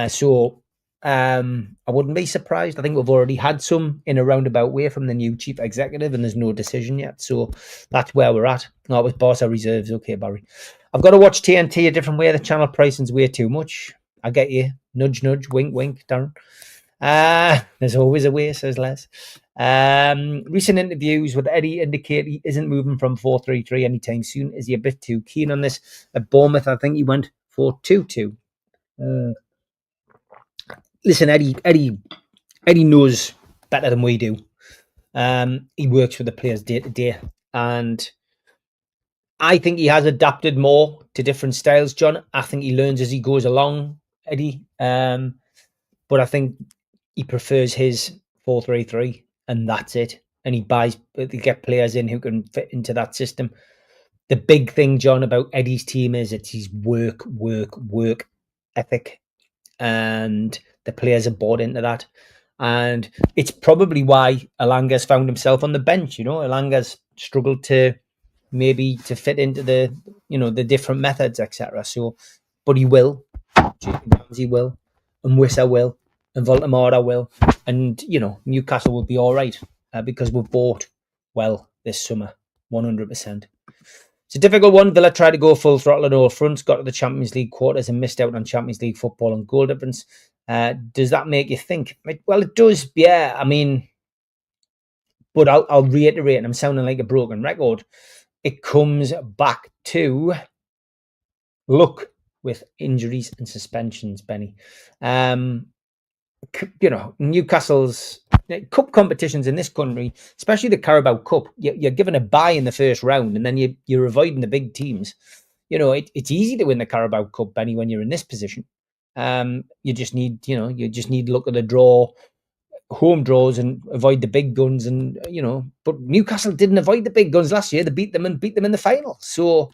So I wouldn't be surprised. I think we've already had some in a roundabout way from the new chief executive, and there's no decision yet. So that's where we're at. No, it was Barca reserves. Okay, Barry. I've got to watch TNT a different way. The channel pricing's way too much. I get you. Nudge, nudge, wink, wink, Darren. There's always a way, says Les. Recent interviews with Eddie indicate he isn't moving from 4-3-3 anytime soon. Is he a bit too keen on this? At Bournemouth, I think he went 4-2-2. Listen, Eddie knows better than we do. He works with the players day to day, and I think he has adapted more to different styles, John. I think he learns as he goes along, Eddie. But I think he prefers his 4-3-3, and that's it. And he get players in who can fit into that system. The big thing, John, about Eddie's team is it's his work ethic, and the players are bought into that. And it's probably why Elanga's found himself on the bench. Elanga's struggled to fit into the different methods, etc. So, but he will. He will, and Wissa will, and Voltemara will, and Newcastle will be all right because we've bought well this summer, 100%. It's a difficult one. Villa tried to go full throttle on all fronts, got to the Champions League quarters and missed out on Champions League football and goal difference. Does that make you think? Well, it does, yeah. I mean, but I'll reiterate, and I'm sounding like a broken record. It comes back to luck with injuries and suspensions, Benny. Newcastle's cup competitions in this country, especially the Carabao Cup, you're given a bye in the first round, and then you're avoiding the big teams. It's easy to win the Carabao Cup, Benny, when you're in this position. You just need to look at the draw, home draws, and avoid the big guns. And but Newcastle didn't avoid the big guns last year. They beat them in the final. So,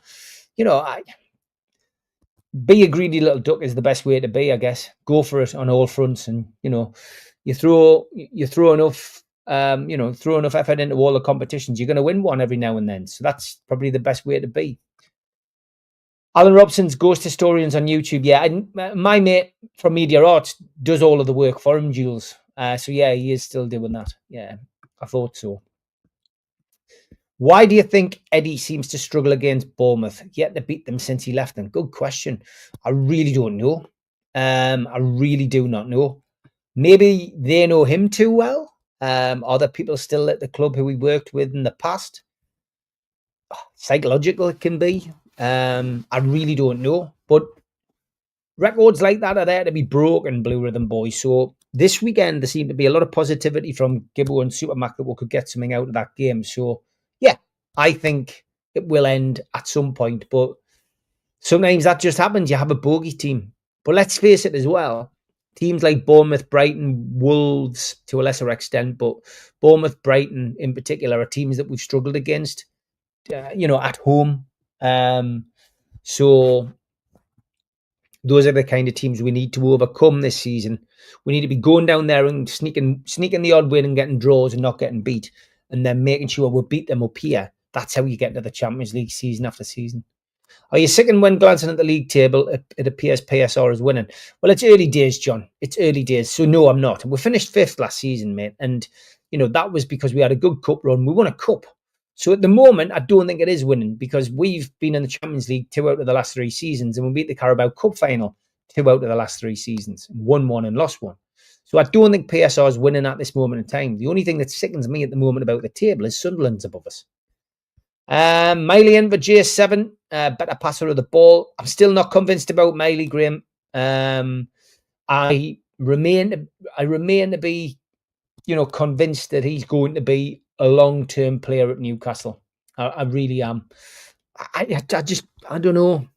be a greedy little duck is the best way to be, I guess. Go for it on all fronts, and you throw enough effort into all the competitions, you're going to win one every now and then. So that's probably the best way to be. Alan Robson's Ghost Historians on YouTube. Yeah, and my mate from Media Arts does all of the work for him, Jules. So yeah, he is still doing that. Yeah, I thought so. Why do you think Eddie seems to struggle against Bournemouth, yet to beat them since he left them? Good question. I really don't know. I really do not know. Maybe they know him too well. Are there people still at the club who he worked with in the past? Psychological it can be. I really don't know. But records like that are there to be broken, Blue Rhythm Boys. So this weekend, there seemed to be a lot of positivity from Gibbo and Supermac that we could get something out of that game. So, yeah, I think it will end at some point. But sometimes that just happens. You have a bogey team. But let's face it as well. Teams like Bournemouth, Brighton, Wolves to a lesser extent, but Bournemouth, Brighton in particular are teams that we've struggled against, at home. So those are the kind of teams we need to overcome this season. We need to be going down there and sneaking the odd win and getting draws and not getting beat, and then making sure we beat them up here. That's how you get into the Champions League season after season. Are you sickened when glancing at the league table, it appears PSR is winning? Well, it's early days, John. It's early days. So, no, I'm not. We finished 5th last season, mate. And, that was because we had a good cup run. We won a cup. So, at the moment, I don't think it is winning because we've been in the Champions League 2 out of the last 3 seasons and we beat the Carabao Cup final 2 out of the last 3 seasons. Won 1 and lost 1. So, I don't think PSR is winning at this moment in time. The only thing that sickens me at the moment about the table is Sunderland's above us. Miley in for J7, better passer of the ball. I'm still not convinced about Miley, Graham. I remain to be, convinced that he's going to be a long-term player at Newcastle. I really am. I don't know.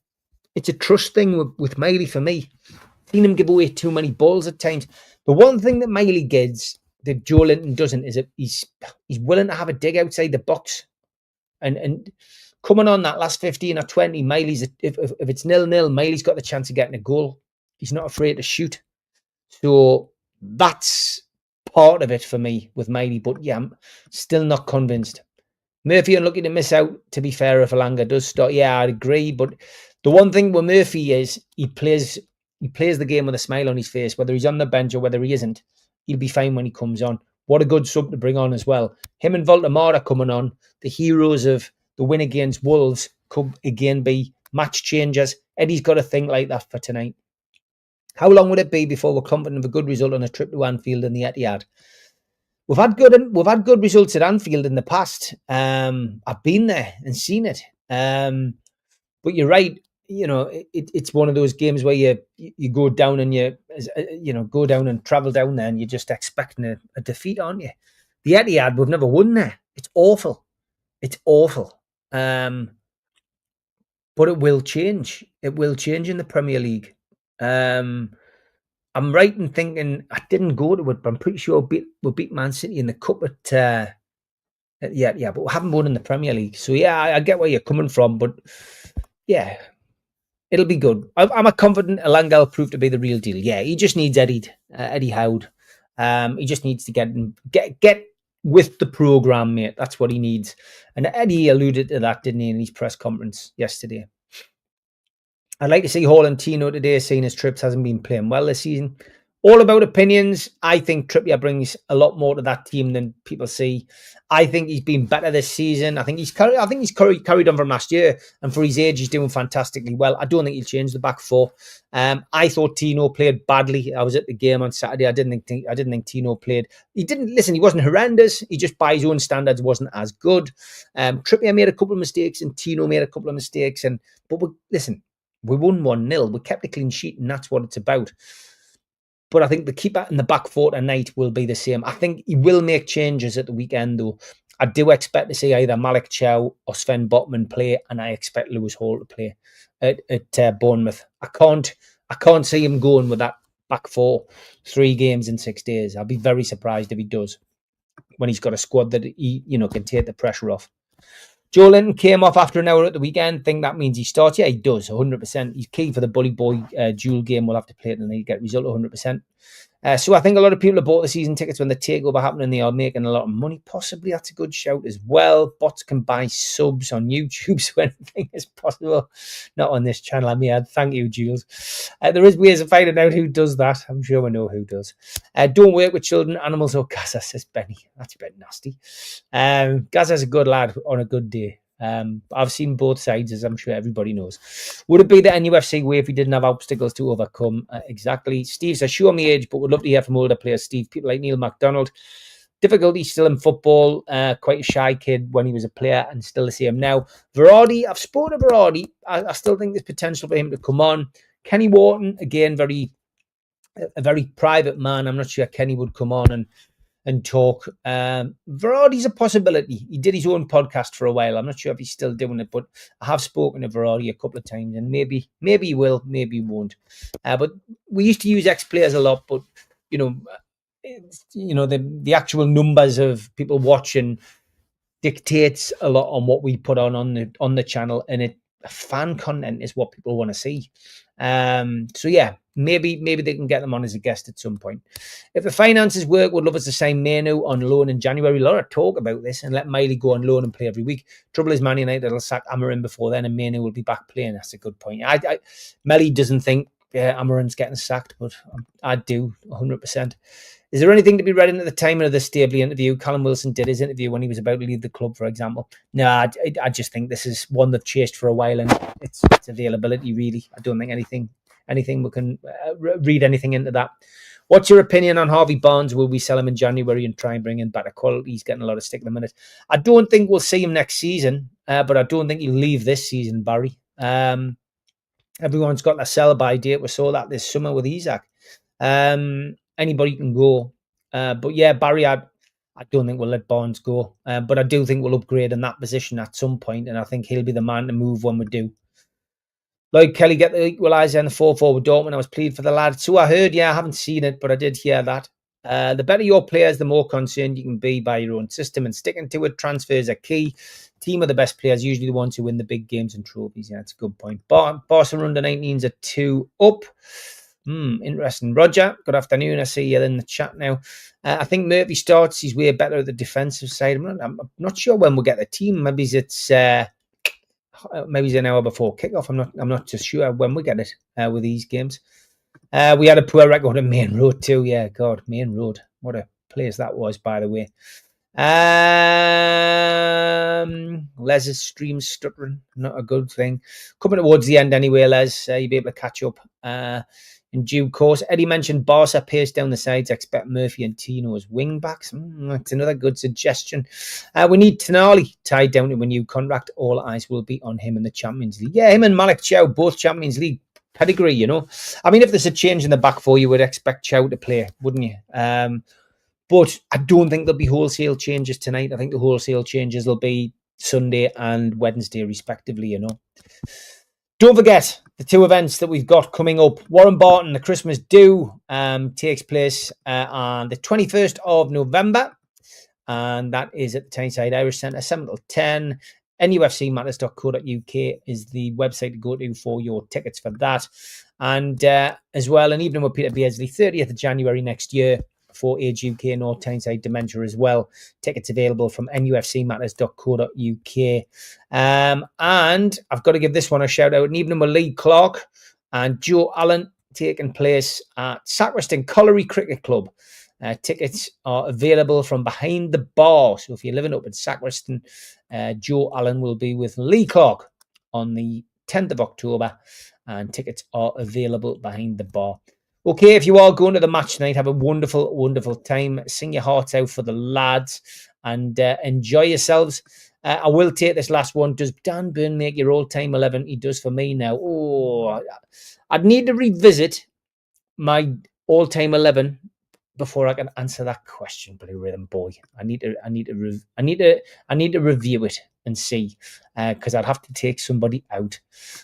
It's a trust thing with Miley for me. I've seen him give away too many balls at times. The one thing that Miley gets that Joe Linton doesn't is that he's willing to have a dig outside the box. And coming on that last 15 or 20, Miley's, if it's 0-0, Miley's got the chance of getting a goal. He's not afraid to shoot. So that's part of it for me with Miley. But yeah, I'm still not convinced. Murphy unlucky to miss out, to be fair, if Alanga does start. Yeah, I'd agree. But the one thing with Murphy is he plays the game with a smile on his face, whether he's on the bench or whether he isn't. He'll be fine when he comes on. What a good sub to bring on as well. Him and Voltemara coming on, the heroes of the win against Wolves, could again be match changers. Eddie's got a thing like that for tonight. How long would it be before we're confident of a good result on a trip to Anfield in the Etihad? We've had good results at Anfield in the past. I've been there and seen it. But you're right. It's one of those games where you go down and go down and travel down there and you're just expecting a defeat, aren't you? The Etihad, we've never won there. It's awful. It's awful. But it will change. It will change in the Premier League. I'm right in thinking I didn't go to it, but I'm pretty sure we beat Man City in the cup at but we haven't won in the Premier League. So yeah, I get where you're coming from, but yeah. It'll be good. I'm a confident Alanga will prove to be the real deal. Yeah, he just needs Eddie Howard. He just needs to get with the program, mate. That's what he needs. And Eddie alluded to that, didn't he, in his press conference yesterday? I'd like to see Hall and Tino today, seeing as Trips hasn't been playing well this season. All about opinions. I think Trippier brings a lot more to that team than people see. I think he's been better this season. I think he's carried on from last year, and for his age, he's doing fantastically well. I don't think he'll change the back four. I thought Tino played badly. I was at the game on Saturday. I didn't think Tino played. He didn't listen. He wasn't horrendous. He just, by his own standards, wasn't as good. Trippier made a couple of mistakes, and Tino made a couple of mistakes. But we won 1-0. We kept a clean sheet, and that's what it's about. But I think the keeper and the back four tonight will be the same. I think he will make changes at the weekend, though. I do expect to see either Malik Chow or Sven Botman play, and I expect Lewis Hall to play at Bournemouth. I can't see him going with that back four 3 games in 6 days. I'll be very surprised if he does when he's got a squad that he can take the pressure off. Joe Linton came off after an hour at the weekend. Think that means he starts? Yeah, he does, 100%. He's key for the Bully Boy dual game. We'll have to play it and he'll get result 100%. So I think a lot of people have bought the season tickets when the takeover happened and they are making a lot of money. Possibly that's a good shout as well. Bots can buy subs on YouTube, so anything is possible. Not on this channel, I mean. Thank you, Jules. There is ways of finding out who does that. I'm sure we know who does. Don't work with children, animals, or Gaza, says Benny. That's a bit nasty. Gaza's a good lad on a good day. I've seen both sides, as I'm sure everybody knows. Would it be the NUFC way if we didn't have obstacles to overcome? Exactly. Steve says, show me age, but would love to hear from older players. Steve, people like Neil MacDonald. Difficulty still in football. Quite a shy kid when he was a player and still the same now. Verardi, I've spoken to Verardi. I still think there's potential for him to come on. Kenny Wharton, again, a very private man. I'm not sure Kenny would come on and talk. Verardi's a possibility. He did his own podcast for a while. I'm not sure if he's still doing it, but I have spoken to Verardi a couple of times, and maybe he will, maybe he won't. But we used to use ex-players a lot, but the actual numbers of people watching dictates a lot on what we put on the channel, and fan content is what people want to see. So yeah, maybe they can get them on as a guest at some point. If the finances work, would love us to sign Manu on loan in January. A lot of talk about this, and let Miley go on loan and play every week. Trouble is, Man United will sack Amarin before then, and Manu will be back playing. That's a good point. Melly doesn't think Amarin's getting sacked, but I do 100%. Is there anything to be read into the timing of the Stabley interview? Callum Wilson did his interview when he was about to leave the club, for example. No, I just think this is one they've chased for a while, and it's availability, really. I don't think anything we can read anything into that. What's your opinion on Harvey Barnes? Will we sell him in January and try and bring in better quality? He's getting a lot of stick at the minute. I don't think we'll see him next season, but I don't think he'll leave this season, Barry. Everyone's got their sell-by date. We saw that this summer with Isak. Anybody can go. But yeah, Barry, I don't think we'll let Barnes go. But I do think we'll upgrade in that position at some point, and I think he'll be the man to move when we do. Lloyd Kelly get the equaliser in the 4-4 with Dortmund. I was pleased for the lad. So I heard, I haven't seen it, but I did hear that. The better your players, the more concerned you can be by your own system, and sticking to it. Transfers are key. Team of the best players, usually the ones who win the big games and trophies. Yeah, that's a good point. Barcelona under 19s are 2 up. Interesting. Roger, good afternoon. I see you in the chat now. I think Murphy starts. He's way better at the defensive side. I'm not sure when we'll get the team. Maybe it's an hour before kickoff. I'm not too sure when we get it with these games. We had a poor record in Main Road too. Yeah, God, Main Road. What a place that was, by the way. Les's stream stuttering, not a good thing. Coming towards the end anyway, Les. You'll be able to catch up in due course. Eddie mentioned Barca pace down the sides. Expect Murphy and Tino as wing backs. That's another good suggestion. We need Tonali tied down to a new contract. All eyes will be on him in the Champions League. Yeah, him and Malik Chow, both Champions League pedigree, I mean, if there's a change in the back four, you would expect Chow to play, wouldn't you? But I don't think there'll be wholesale changes tonight. I think the wholesale changes will be Sunday and Wednesday, respectively, Don't forget the 2 events that we've got coming up. Warren Barton, the Christmas Do, takes place on the 21st of November. And that is at the Tyneside Irish Centre, 7 till 10. nufcmatterspodcast.co.uk is the website to go to for your tickets for that. And as well, an evening with Peter Beardsley, 30th of January next year, for Age UK North Tyneside Dementia as well. Tickets available from nufcmatters.co.uk. And I've got to give this one a shout out. An evening with Lee Clark and Joe Allen, taking place at Sacriston Colliery Cricket Club. Tickets are available from behind the bar. So if you're living up in Sacriston, Joe Allen will be with Lee Clark on the 10th of October, and tickets are available behind the bar. Okay, if you are going to the match tonight, have a wonderful, wonderful time. Sing your hearts out for the lads and enjoy yourselves. I will take this last one. Does Dan Burn make your all-time 11? He does for me now. Oh, I'd need to revisit my all-time 11 before I can answer that question, Blue Rhythm Boy. I need to review it and see, because I'd have to take somebody out.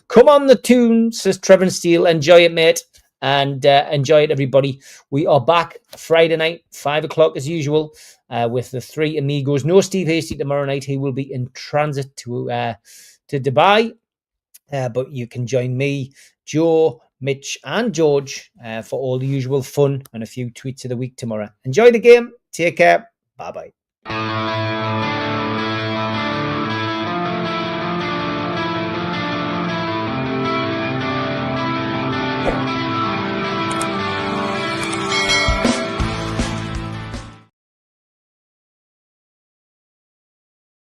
Come on the tune, says Trevor Steele. Enjoy it, mate. And enjoy it, everybody. We are back Friday night, 5 o'clock as usual, with the 3 amigos. No Steve Hasty tomorrow night. He will be in transit to Dubai. But you can join me, Joe, Mitch and George for all the usual fun and a few tweets of the week tomorrow. Enjoy the game. Take care. Bye-bye.